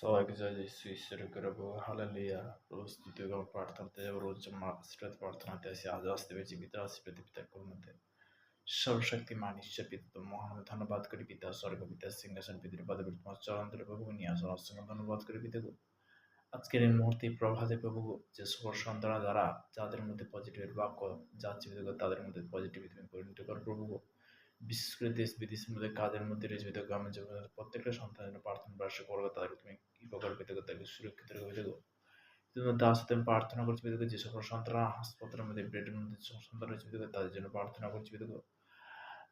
সবাইকে জয় যিশু ঈশ্বরের প্রভু হালেলুয়া। রোজ দ্বিতীয় প্রার্থনাতে যাব, রোজ আশীর্বাদ প্রার্থনাতে আসি। আজ আসতে পেরেছি পিতার আশীর্বাদ, পিতার করুণাতে। সর্বশক্তিমান ঈশ্বর পিতা মহান ধন্যবাদ করি পিতা, স্বর্গ পিতা সিংহাসন পিতার পদে তোমার চরণ ধরে প্রভু নিয়ে আসো। অসংখ্য ধন্যবাদ করি পিতা গো। আজকের এই মুহূর্তে প্রভাতে প্রভু গো, যে সকল সন্তানরা যারা যাদের মধ্যে পজিটিভের বাক্য যাচ্ছে পিতা গো, তাদের মধ্যে পজিটিভ তুমি পরিণত করো প্রভু গো। বিশেষ করে দেশ বিদেশের মধ্যে কাজের মধ্যে রয়েছে পিতা গো, আমি প্রত্যেকটা সন্তানের জন্য প্রার্থনা বর্ষা করবো, তাদেরকে তুমি কৃপা করে পিতা গো, তাদেরকে সুরক্ষিত রেখে পিতা গো। তুমি দাস হতে আমি প্রার্থনা করছি পিতা গো, যে সকল সন্তানরা হাসপাতালের মধ্যে বেডের মধ্যে যে সকল সন্তান রয়েছে পিতা গো, তাদের জন্য প্রার্থনা করছি পিতা গো।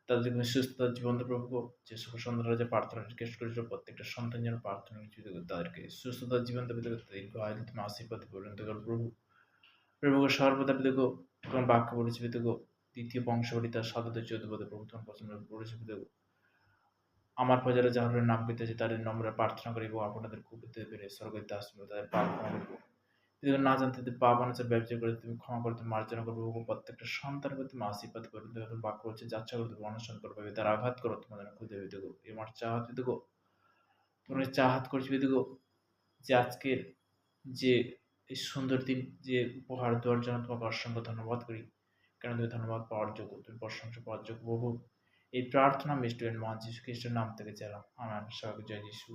তাদের তুমি সুস্থতার জীবন প্রভু গো। যে সকল সন্তানরা যে প্রার্থনা রিকোয়েস্ট করেছিল, প্রত্যেকটা সন্তান যেন প্রার্থনা করছি পিতা গো, তাদেরকে সুস্থতার জীবন পিতা গো, দীর্ঘ আয়ু তুমি আশীর্বাদ পরিণত করো প্রভু। প্রভু গো সর্বদা পিতা গো, তোমার বাক্য বলেছি পিতা গো, দ্বিতীয় বংশবলী তার 7-14 পদে প্রভু তোমার পছন্দ পড়েছে পিতা গো। আমার প্রজারা যাহার নাম পেতেছে তাদের নম্বরে প্রার্থনা করিব, আপনাদের কুপিতে পেরে স্বর্গের দাস তাদের পাপ ক্ষমা করিব। যদি না জানতে পাপ অনাচার ব্যবচার করে তুমি ক্ষমা করতে মার্জনা করবো, প্রত্যেকটা সন্তানকে তুমি আশীর্বাদ করে দেবে। বাক্য হচ্ছে যাচ্ছা করে তুমি অনশন করবে, তার আঘাত করো তোমাদের খুঁজে পেতে গো। আমার চাহাত পেতে গো, তোমার চাহাত করছি পেতে গো, যে আজকের যে এই সুন্দর দিন যে উপহার দেওয়ার জন্য তোমাকে অসংখ্য ধন্যবাদ করি। কেন তুমি ধন্যবাদ পাওয়ার যোগ্য, তুমি প্রশংসা পাওয়ার যোগ্য প্রভু। এই প্রার্থনা মিস্টার মহান যীশু খ্রিস্টের নাম থেকে চাইলাম, আমার সবাইকে জয় যীশু।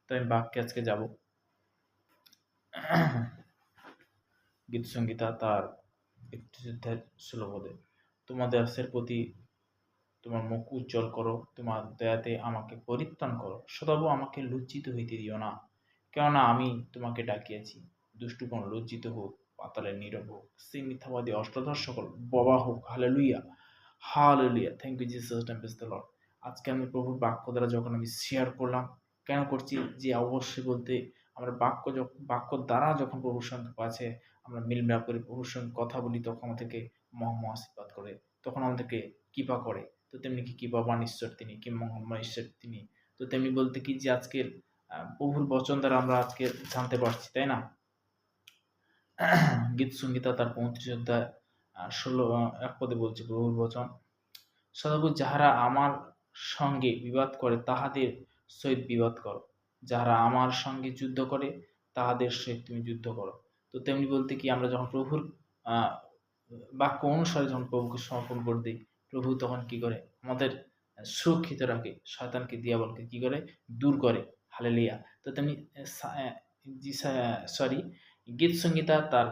তো আমি বাক্যে আজকে যাব। গীত সংগীতা তার 16 পদে, তোমাদের দাসের প্রতি তোমার মুখ উজ্জ্বল করো, তোমার দয়াতে আমাকে পরিত্রাণ করো, সদাবু আমাকে লজ্জিত হইতে দিও না, কেননা আমি তোমাকে ডাকিয়াছি। দুষ্টুগণ লজ্জিত হোক, পাতালে নীরব হোক, সেই মিথ্যাবাদী অষ্টধর সকল ববা হোক। Hallelujah, hallelujah. Thank you Jesus, praise the Lord. আজকে আমি প্রভুর বাক্য দ্বারা যখন আমি শেয়ার করলাম, কেন করছি যে অবশ্যই বলতে আমরা বাক্য দ্বারা যখন প্রভুর সঙ্গে কাছে আমরা মিলমিলাপ করি, প্রভুর সঙ্গে কথা বলি, তখন আমাদেরকে মহামা আশীর্বাদ করে, তখন আমাদেরকে কৃপা করে। তো তেমনি কি কৃপাবান ঈশ্বর তিনি, কি মহামা ঈশ্বর তিনি। তো তেমনি বলতে কি যে আজকের প্রভুর বচন দ্বারা আমরা আজকে জানতে পারছি, তাই না? গীত সংগীতা তার 35 অধ্যায় 1 পদে বলছে প্রভুর বচন, সদাবু যাহারা আমার সঙ্গে বিবাদ করে তাহাদের সহিত বিবাদ করো, যাহারা আমার সঙ্গে যুদ্ধ করে তাহাদের সহিত তুমি যুদ্ধ করো। তো তেমনি বলতে কি আমরা যখন প্রভুর বাক্য অনুসারে যখন প্রভুকে সমর্পণ করে দিই, প্রভু তখন কি করে আমাদের সুরক্ষিত রাখে, শয়তানকে দিয়াবলকে কি করে দূর করে। হালেলুয়া। তো তেমনি গীত সংগীতা তার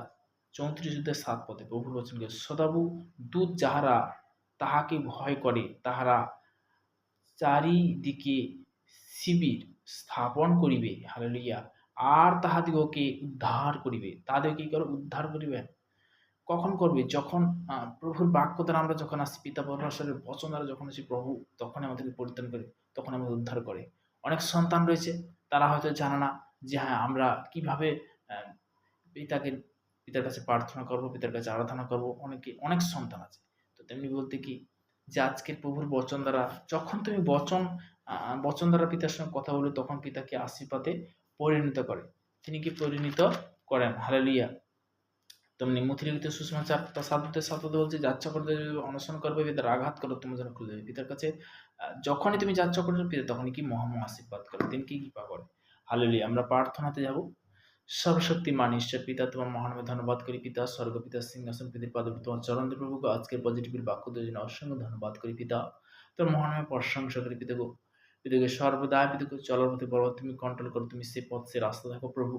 34-7 পদে প্রভুর বচনকে, সদাবু দূত যাহারা তাহাকে ভয় করে তাহারা চারিদিকে শিবির স্থাপন করিবে। হালেলুয়া। আর তাহাদিগকে উদ্ধার করিবে। তাদের কি করে উদ্ধার করিবে? কখন করবে? যখন প্রভুর বাক্য দ্বারা আমরা যখন আসি, পিতা পরমেশ্বরের বচন দ্বারা যখন আসি, প্রভু তখন আমাদেরকে পরিত্রাণ করে, তখন আমাদের উদ্ধার করে। অনেক সন্তান রয়েছে, তারা হয়তো জানে না যে হ্যাঁ আমরা কিভাবে পিতার কাছে প্রার্থনা করব, পিতার কাছে আরাধনা করব। অনেক সন্তান আছে। তো তেমনি বলতে কি যে আজকের প্রভুর বচন দ্বারা যখন তুমি বচন দ্বারা পিতার সঙ্গে কথা বলে, তখন পিতাকে আশীর্বাদে পরিণত করে। তিনি কি পরিণত করেন। হালেলুয়া। তেমনি মথিলিখিত সুষমা 4:7 বলছে, যাচ্ছা করতে অনশন করবে, পিতার আঘাত করো, তোমার যেন খুলে দেবে। পিতার কাছে যখনই তুমি যাচ্ছা করবে, পিতা তখনই কি মহামা আশীর্বাদ করে, তিনি কি কৃপা করে। হালেলুয়া। আমরা প্রার্থনাতে যাব। সর্বশক্তিমান ঈশ্বর পিতা, তোমার মহানামে ধন্যবাদ করি পিতা, স্বর্গ পিতা সিংহাসন পিতার পাদে তোমার চরণ প্রভু গো। আজকের পজিটিভের বাক্য দেওয়ার জন্য অসংখ্য ধন্যবাদ করি পিতা, তোমার মহানামে প্রশংসা করি পিতা গো। পিতাকে সর্বদা পিতাকে চলার পথে বড় তুমি কন্ট্রোল করো, তুমি সে পথ সে রাস্তা থাকো প্রভু।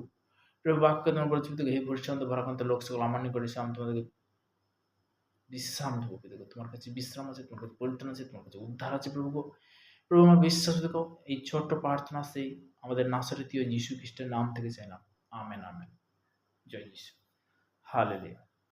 প্রভু বাক্য তোমার বলেছি পিতাকে, হে পরিচ্ছন্ন ভারাক্রান্ত লোক সকল আমার নিকটে এসে আমি তোমাদেরকে বিশ্রাম দেবো পিতাকে। তোমার কাছে বিশ্রাম আছে, তোমার কাছে পরিত্রাণ আছে, তোমার কাছে উদ্ধার আছে প্রভু গো। প্রভু আমার বিশ্বাস দেখো, এই ছোট্ট প্রার্থনা সেই আমাদের নাসরীয় যীশু খ্রিস্টের নাম থেকে চাইলাম। Amen, amen. জয় যীশু। হালেলুয়া।